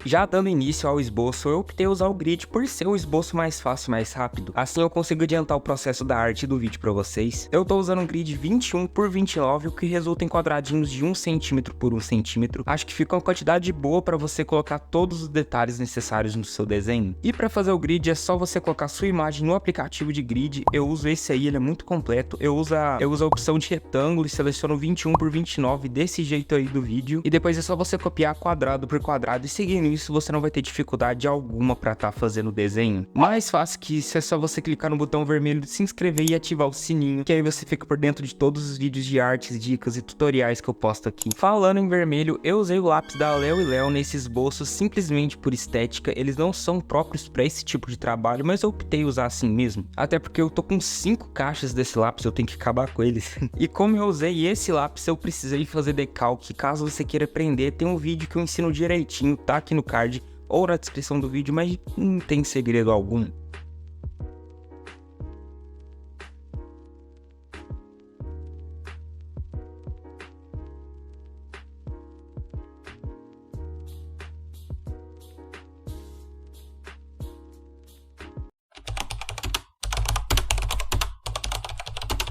Já dando início ao esboço, eu optei usar o grid por ser o esboço mais fácil e mais rápido. Assim eu consigo adiantar o processo da arte do vídeo para vocês. Eu tô usando um grid 21 por 29, o que resulta em quadradinhos de 1 centímetro por 1 centímetro. Acho que fica uma quantidade boa para você colocar todos os detalhes necessários no seu desenho. E para fazer o grid é só você colocar sua imagem no aplicativo de grid. Eu uso esse aí, ele é muito completo. Eu uso a opção de retângulo e seleciono 21 por 29 desse jeito aí do vídeo. E depois é só você copiar quadrado por quadrado e seguindo isso você não vai ter dificuldade alguma para estar fazendo o desenho. Mais fácil que isso é só você clicar no botão vermelho de se inscrever e ativar o sininho, que aí você fica por dentro de todos os vídeos de artes, dicas e tutoriais que eu posto aqui. Falando em vermelho, eu usei o lápis da Léo e Léo nesse esboço simplesmente por estética. Eles não são próprios para esse tipo de trabalho, mas eu optei usar assim mesmo. Até porque eu tô com 5 caixas desse lápis, eu tenho que acabar com eles. E como eu usei esse lápis, eu precisei fazer decalque. Caso você queira aprender, tem um vídeo que eu ensino direitinho, tá aqui no card ou na descrição do vídeo, mas não tem segredo algum.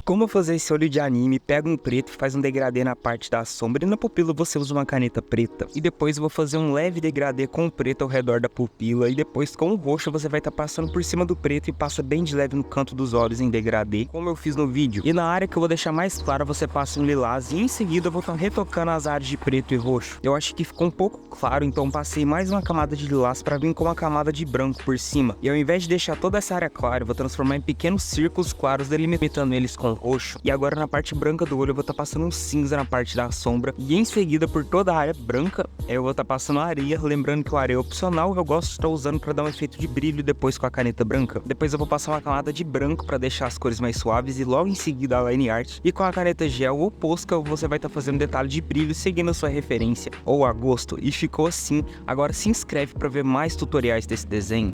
Como fazer esse olho de anime? Pega um preto e faz um degradê na parte da sombra e na pupila você usa uma caneta preta. E depois eu vou fazer um leve degradê com o preto ao redor da pupila e depois com o roxo você vai estar passando por cima do preto e passa bem de leve no canto dos olhos em degradê, como eu fiz no vídeo. E na área que eu vou deixar mais clara você passa um lilás e em seguida eu vou estar retocando as áreas de preto e roxo. Eu acho que ficou um pouco claro, então passei mais uma camada de lilás para vir com uma camada de branco por cima. E ao invés de deixar toda essa área clara, eu vou transformar em pequenos círculos claros, delimitando eles com roxo. E agora na parte branca do olho eu vou estar passando um cinza na parte da sombra. E em seguida por toda a área branca eu vou estar passando areia. Lembrando que o areia é opcional, eu gosto de estar usando para dar um efeito de brilho depois com a caneta branca. Depois eu vou passar uma camada de branco para deixar as cores mais suaves e logo em seguida a line art. E com a caneta gel ou Posca você vai estar fazendo detalhe de brilho seguindo a sua referência ou a gosto. E ficou assim. Agora se inscreve para ver mais tutoriais desse desenho.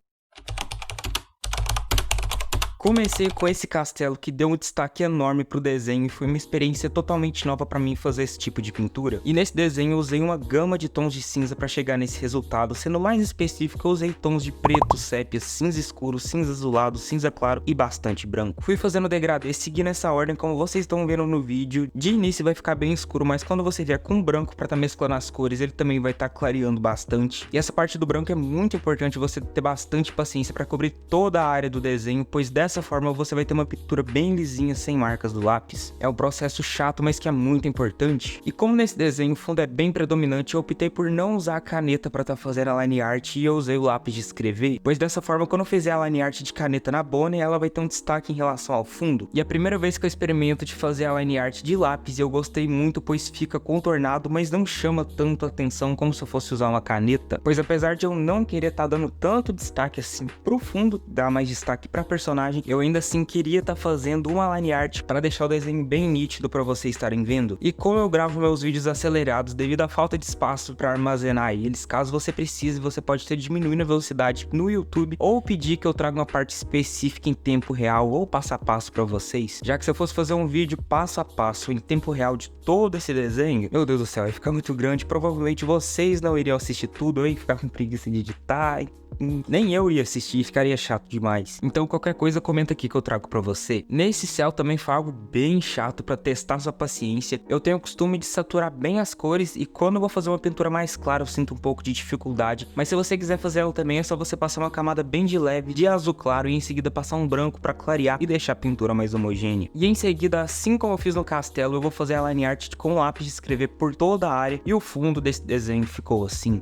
Comecei com esse castelo que deu um destaque enorme pro desenho e foi uma experiência totalmente nova pra mim fazer esse tipo de pintura. E nesse desenho eu usei uma gama de tons de cinza pra chegar nesse resultado, sendo mais específico eu usei tons de preto, sépia, cinza escuro, cinza azulado, cinza claro e bastante branco. Fui fazendo degradê seguindo essa ordem como vocês estão vendo no vídeo. De início vai ficar bem escuro, mas quando você vier com branco pra tá mesclando as cores, ele também vai estar clareando bastante. E essa parte do branco é muito importante você ter bastante paciência pra cobrir toda a área do desenho, pois dessa forma você vai ter uma pintura bem lisinha sem marcas do lápis. É um processo chato, mas que é muito importante. E como nesse desenho o fundo é bem predominante, eu optei por não usar a caneta para estar fazendo a line art e eu usei o lápis de escrever, pois dessa forma quando eu fizer a line art de caneta na Bonnie, ela vai ter um destaque em relação ao fundo. E a primeira vez que eu experimento de fazer a line art de lápis, eu gostei muito, pois fica contornado, mas não chama tanto atenção como se eu fosse usar uma caneta, pois apesar de eu não querer estar dando tanto destaque assim pro fundo, dar mais destaque pra personagem, eu ainda assim queria estar fazendo uma line art para deixar o desenho bem nítido para vocês estarem vendo. E como eu gravo meus vídeos acelerados devido à falta de espaço para armazenar eles, caso você precise, você pode ter diminuindo a velocidade no YouTube ou pedir que eu traga uma parte específica em tempo real ou passo a passo para vocês. Já que se eu fosse fazer um vídeo passo a passo em tempo real de todo esse desenho, meu Deus do céu, ia ficar muito grande, provavelmente vocês não iriam assistir tudo, eu ia ficar com preguiça de editar, nem eu ia assistir, ficaria chato demais. Então qualquer coisa comenta aqui que eu trago pra você. Nesse céu também foi algo bem chato pra testar sua paciência. Eu tenho o costume de saturar bem as cores e quando eu vou fazer uma pintura mais clara eu sinto um pouco de dificuldade. Mas se você quiser fazer ela também é só você passar uma camada bem de leve de azul claro e em seguida passar um branco pra clarear e deixar a pintura mais homogênea. E em seguida, assim como eu fiz no castelo, eu vou fazer a line art com lápis de escrever por toda a área e o fundo desse desenho ficou assim.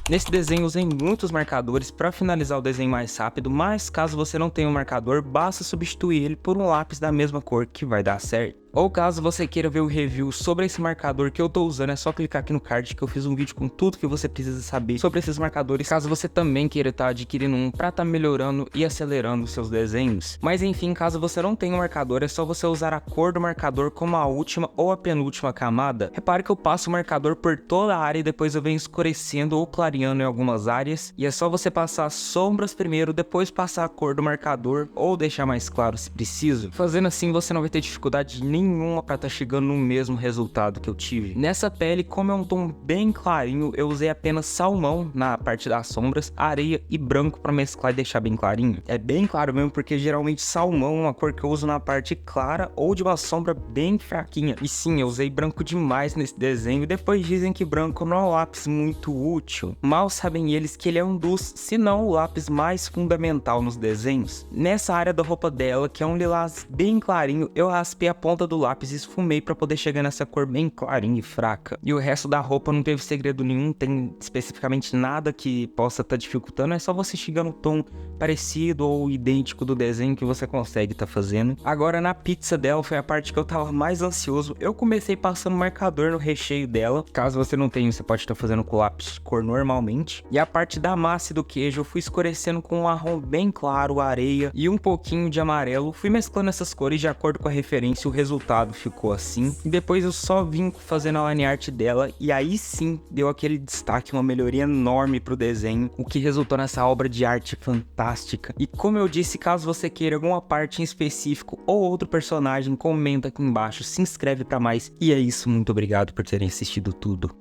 Nesse desenho usei muitos marcadores para finalizar o desenho mais rápido, mas caso você não tenha um marcador, basta substituir ele por um lápis da mesma cor que vai dar certo. Ou caso você queira ver o review sobre esse marcador que eu tô usando, é só clicar aqui no card que eu fiz um vídeo com tudo que você precisa saber sobre esses marcadores, caso você também queira estar adquirindo um pra estar melhorando e acelerando os seus desenhos. Mas enfim, caso você não tenha um marcador, é só você usar a cor do marcador como a última ou a penúltima camada. Repare que eu passo o marcador por toda a área e depois eu venho escurecendo ou clareando em algumas áreas, e é só você passar as sombras primeiro, depois passar a cor do marcador ou deixar mais claro se preciso. Fazendo assim você não vai ter dificuldade nenhuma nenhuma pra tá chegando no mesmo resultado que eu tive. Nessa pele, como é um tom bem clarinho, eu usei apenas salmão na parte das sombras, areia e branco pra mesclar e deixar bem clarinho. É bem claro mesmo, porque geralmente salmão é uma cor que eu uso na parte clara ou de uma sombra bem fraquinha. E sim, eu usei branco demais nesse desenho, e depois dizem que branco não é um lápis muito útil. Mal sabem eles que ele é um dos, se não o lápis mais fundamental nos desenhos. Nessa área da roupa dela, que é um lilás bem clarinho, eu raspei a ponta do lápis e esfumei pra poder chegar nessa cor bem clarinha e fraca. E o resto da roupa não teve segredo nenhum, tem especificamente nada que possa estar dificultando, é só você chegar no tom parecido ou idêntico do desenho que você consegue estar fazendo. Agora na pizza dela foi a parte que eu tava mais ansioso. Eu comecei passando marcador no recheio dela. Caso você não tenha, você pode estar fazendo com lápis de cor normalmente. E a parte da massa e do queijo eu fui escurecendo com um marrom bem claro, areia e um pouquinho de amarelo. Fui mesclando essas cores de acordo com a referência, o resultado ficou assim. E depois eu só vim fazendo a line art dela, e aí sim deu aquele destaque, uma melhoria enorme pro desenho, o que resultou nessa obra de arte fantástica. E como eu disse, caso você queira alguma parte em específico ou outro personagem, comenta aqui embaixo, se inscreve pra mais. E é isso, muito obrigado por terem assistido tudo.